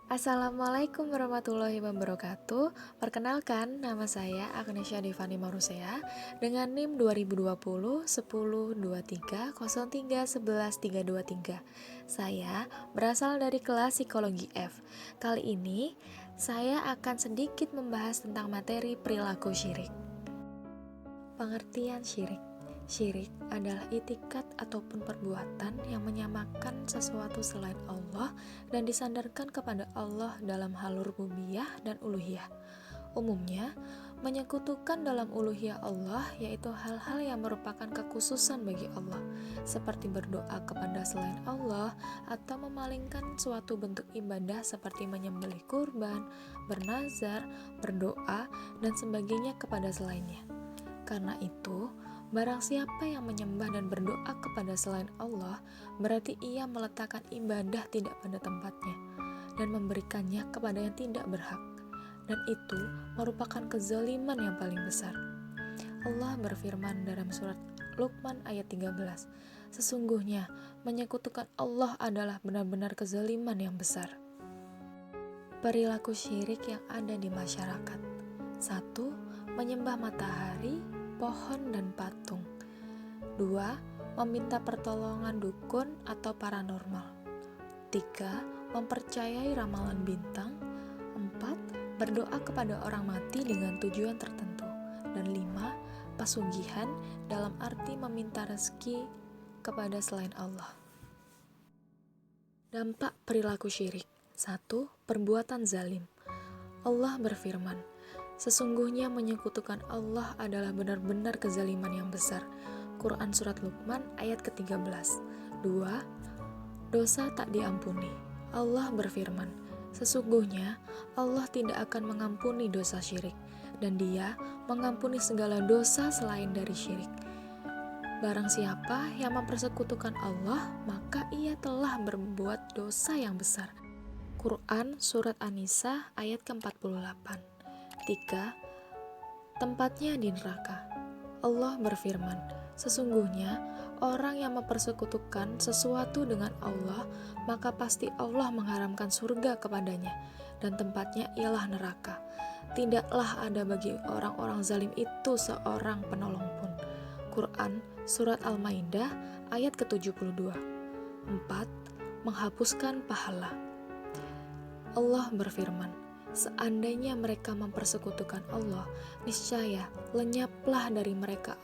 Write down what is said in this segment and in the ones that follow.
Assalamualaikum warahmatullahi wabarakatuh. Perkenalkan, nama saya Agnesya Devani Marusea dengan NIM 2020 10 23 03 11 323. Saya berasal dari kelas Psikologi F. Kali ini saya akan sedikit membahas tentang materi perilaku syirik. Pengertian syirik. Syirik adalah itikat ataupun perbuatan yang menyamakan sesuatu selain Allah dan disandarkan kepada Allah dalam hal rububiyah dan uluhiyah. Umumnya, menyekutukan dalam uluhiyah Allah yaitu hal-hal yang merupakan kekhususan bagi Allah, seperti berdoa kepada selain Allah atau memalingkan suatu bentuk ibadah seperti menyembelih kurban, bernazar, berdoa, dan sebagainya kepada selainnya. Karena itu, barang siapa yang menyembah dan berdoa kepada selain Allah, berarti ia meletakkan ibadah tidak pada tempatnya dan memberikannya kepada yang tidak berhak. Dan itu merupakan kezaliman yang paling besar. Allah berfirman dalam surat Luqman ayat 13, "Sesungguhnya menyekutukan Allah adalah benar-benar kezaliman yang besar." Perilaku syirik yang ada di masyarakat. 1. Menyembah matahari, pohon, dan patung. 2. Meminta pertolongan dukun atau paranormal. 3. Mempercayai ramalan bintang. 4. Berdoa kepada orang mati dengan tujuan tertentu. Dan 5. Pesugihan dalam arti meminta rezeki kepada selain Allah. Dampak perilaku syirik. 1. Perbuatan zalim. Allah berfirman, "Sesungguhnya menyekutukan Allah adalah benar-benar kezaliman yang besar." Quran Surat Luqman ayat ke-13. 2. Dosa tak diampuni. Allah berfirman, "Sesungguhnya Allah tidak akan mengampuni dosa syirik, dan Dia mengampuni segala dosa selain dari syirik. Barang siapa yang mempersekutukan Allah, maka ia telah berbuat dosa yang besar." Quran Surat An-Nisa ayat ke-48. 3. Tempatnya di neraka. Allah berfirman, "Sesungguhnya orang yang mempersekutukan sesuatu dengan Allah, maka pasti Allah mengharamkan surga kepadanya, dan tempatnya ialah neraka. Tidaklah ada bagi orang-orang zalim itu seorang penolong pun." Quran Surat Al-Maidah ayat ke-72. 4. Menghapuskan pahala. Allah berfirman, "Seandainya mereka mempersekutukan Allah, niscaya lenyaplah dari mereka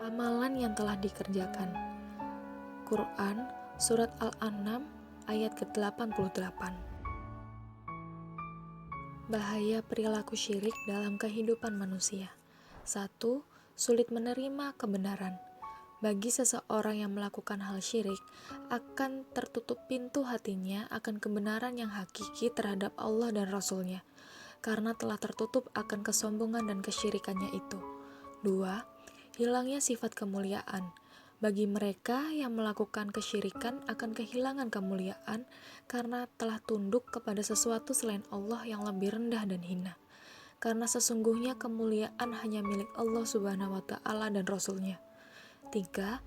amalan yang telah dikerjakan." Quran Surat Al-An'am ayat ke-88. Bahaya perilaku syirik dalam kehidupan manusia. 1. Sulit menerima kebenaran. Bagi seseorang yang melakukan hal syirik, akan tertutup pintu hatinya akan kebenaran yang hakiki terhadap Allah dan Rasul-Nya, karena telah tertutup akan kesombongan dan kesyirikannya itu. 2. Hilangnya sifat kemuliaan. Bagi mereka yang melakukan kesyirikan akan kehilangan kemuliaan karena telah tunduk kepada sesuatu selain Allah yang lebih rendah dan hina. Karena sesungguhnya kemuliaan hanya milik Allah Subhanahu wa Ta'ala dan Rasul-Nya. 3.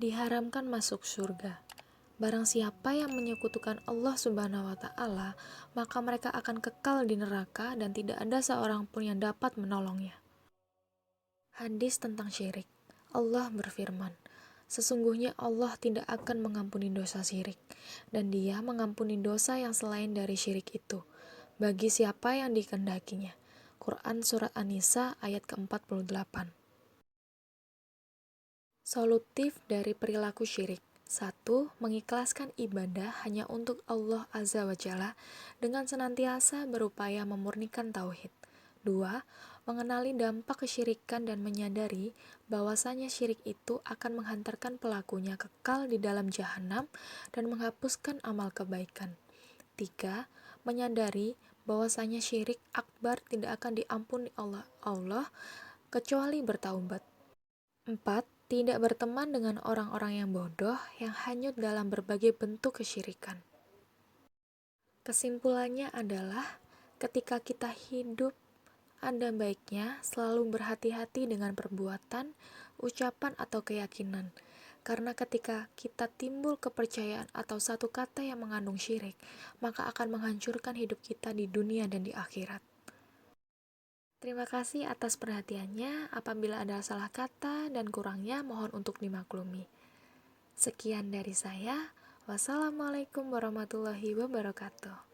Diharamkan masuk surga. Barang siapa yang menyekutukan Allah Subhanahu wa Ta'ala, maka mereka akan kekal di neraka dan tidak ada seorang pun yang dapat menolongnya. Hadis tentang syirik. Allah berfirman, "Sesungguhnya Allah tidak akan mengampuni dosa syirik, dan Dia mengampuni dosa yang selain dari syirik itu, bagi siapa yang dikehendakinya." Quran Surat An-Nisa ayat ke-48. Solutif dari perilaku syirik. 1. Mengikhlaskan ibadah hanya untuk Allah Azza wa Jalla dengan senantiasa berupaya memurnikan tauhid. 2. Mengenali dampak kesyirikan dan menyadari bahwasanya syirik itu akan menghantarkan pelakunya kekal di dalam jahanam dan menghapuskan amal kebaikan. 3. Menyadari bahwasanya syirik akbar tidak akan diampuni Allah kecuali bertaubat. 4. Tidak berteman dengan orang-orang yang bodoh yang hanyut dalam berbagai bentuk kesyirikan. Kesimpulannya adalah, ketika kita hidup, ada baiknya selalu berhati-hati dengan perbuatan, ucapan, atau keyakinan, Karena ketika kita timbul kepercayaan atau satu kata yang mengandung syirik, maka akan menghancurkan hidup kita di dunia dan di akhirat. Terima kasih atas perhatiannya. Apabila ada salah kata dan kurangnya, mohon untuk dimaklumi. Sekian dari saya. Wassalamualaikum warahmatullahi wabarakatuh.